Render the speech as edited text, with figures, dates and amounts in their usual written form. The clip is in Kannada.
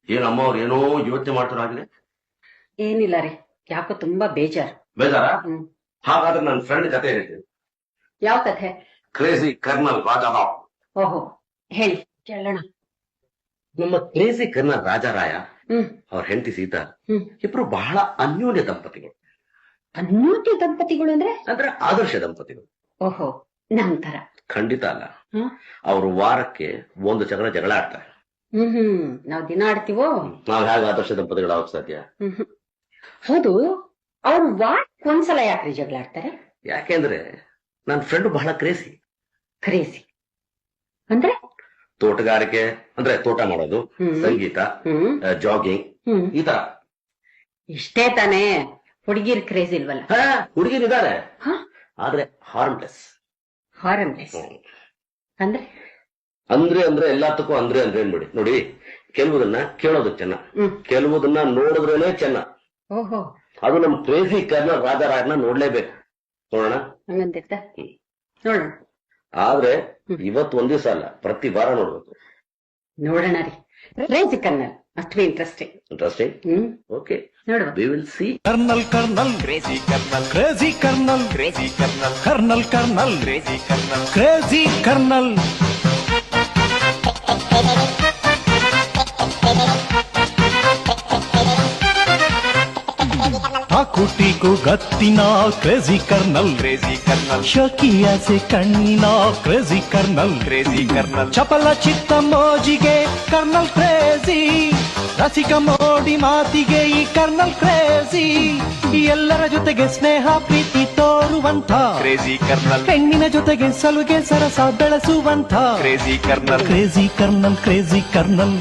ಏನಮ್ಮ ಅವ್ರು ಏನೋ ಯೋಚನೆ ಮಾಡ್ತಾರಾಗಿದೆ. ಏನಿಲ್ಲ ರೀ, ಯಾಕೋ ತುಂಬಾ ಬೇಜಾರು. ಬೇಜಾರ? ಹ್ಮ್. ಹಾಗಾದ್ರೆ ನನ್ನ ಫ್ರೆಂಡ್ ಕತೆ ಹೇಳ್ತೀನಿ. ಯಾವ ಕಥೆ? Crazy kernel Raja Rao. ಓಹೋ, ಹೇಳಿ ಕೇಳೋಣ. ನಮ್ಮ ಕ್ರೇಜಿ ಕರ್ನಲ್ ರಾಜಾರಾಯ ಹ್ಮ್ ಅವ್ರ ಹೆಂಡತಿ ಸೀತಾ ಹ್ಮ್ ಇಬ್ರು ಬಹಳ ಅನ್ಯೋನ್ಯ ದಂಪತಿಗಳು. ಅನ್ಯೋನ್ಯ ದಂಪತಿಗಳು ಅಂದ್ರೆ ಆದರ್ಶ ದಂಪತಿಗಳು. ಓಹೋ, ನಮ್ ತರ. ಖಂಡಿತ ಅಲ್ಲ. ಹ್ಮ್ ಅವರು ವಾರಕ್ಕೆ ಒಂದು ಜಗಳ ಆಡ್ತಾರೆ. ನಾವ್ ದಿನ ಆಡ್ತೀವೋ? ನಾವ್ ಹೇಗೆ ಆದರ್ಶ ದಂಪತಿಗಳು ಆಗೋಕ್ ಸಾಧ್ಯ? ಹೌದು, ಅವ್ರು ಒಂದ್ಸಲ ಯಾಕ್ರಿ ಜಗಳ ಆಡ್ತಾರೆ? ಯಾಕೆಂದ್ರೆ ನನ್ನ ಫ್ರೆಂಡ್ ಬಹಳ ಕ್ರೇಜಿ. ಕ್ರೇಜಿ ಅಂದ್ರೆ? ತೋಟಗಾರಿಕೆ ಅಂದ್ರೆ ತೋಟ ಮಾಡೋದು, ಸಂಗೀತ, ಜಾಗಿಂಗ್, ಈ ತರ. ಇಷ್ಟೇ ತಾನೇ, ಹುಡುಗಿರ್ ಕ್ರೇಜ್ ಇಲ್ವಲ್ಲ? ಹುಡುಗಿರಿದ್ದಾರೆ, ಆದ್ರೆ ಹಾರ್ಮ್ಲೆಸ್. ಹಾರ್ಮ್ಲೆಸ್ ಅಂದ್ರೆ? ಅಂದ್ರೆ ಎಲ್ಲದಕ್ಕೂ ಅಂದ್ರೆ ಏನ್ಬಿಡಿ ನೋಡಿ. ಕೆಲವುದನ್ನ ಕೇಳೋದು ಚೆನ್ನ, ಕೆಲವುದನ್ನ ನೋಡಿದ್ರೇನೆ ಚೆನ್ನ. ಓಹೋ, ಅದು ನಮ್ ಕ್ರೇಜಿ ಕರ್ನಲ್ ರಾಜಾರಾಯನ ನೋಡ್ಲೇಬೇಕು. ನೋಡೋಣ, ಹಂಗಂತಿರ್ತ ನೋಡೋಣ. ಆದ್ರೆ ಇವತ್ತು ಒಂದ್ ದಿವಸ ಅಲ್ಲ, ಪ್ರತಿ ವಾರ ನೋಡ್ಬೇಕು. ನೋಡೋಣ ರೀ, crazy colonel must be interesting. Okay, ನೋಡುವ. We will see. Colonel colonel crazy colonel, crazy colonel, crazy colonel, colonel colonel, crazy colonel, crazy colonel. ಕುಟಿಕು ಗತ್ತಿನ ಕ್ರೇಜಿ ಕರ್ನಲ್, ಕ್ರೇಜಿ ಕರ್ನಲ್, ಶಕಿಯ ಸೆ ಕಣ್ಣಿನ ಕ್ರೇಜಿ ಕರ್ನಲ್, ಕ್ರೇಜಿ ಕರ್ನಲ್, ಚಪಲ ಚಿತ್ತ ಮೋಜಿಗೆ ಕರ್ನಲ್ ಕ್ರೇಜಿ, ರಸಿಕ ಮೋಡಿ ಮಾತಿಗೆ ಈ ಕರ್ನಲ್ ಕ್ರೇಜಿ, ಎಲ್ಲರ ಜೊತೆಗೆ ಸ್ನೇಹ ಪ್ರೀತಿ ತೋರುವಂಥ ಕ್ರೇಜಿ ಕರ್ನಲ್, ಹೆಣ್ಣಿನ ಜೊತೆಗೆ ಸಲುಗೆ ಸರಸ ಬೆಳೆಸುವಂಥ crazy colonel, crazy colonel, crazy kernel.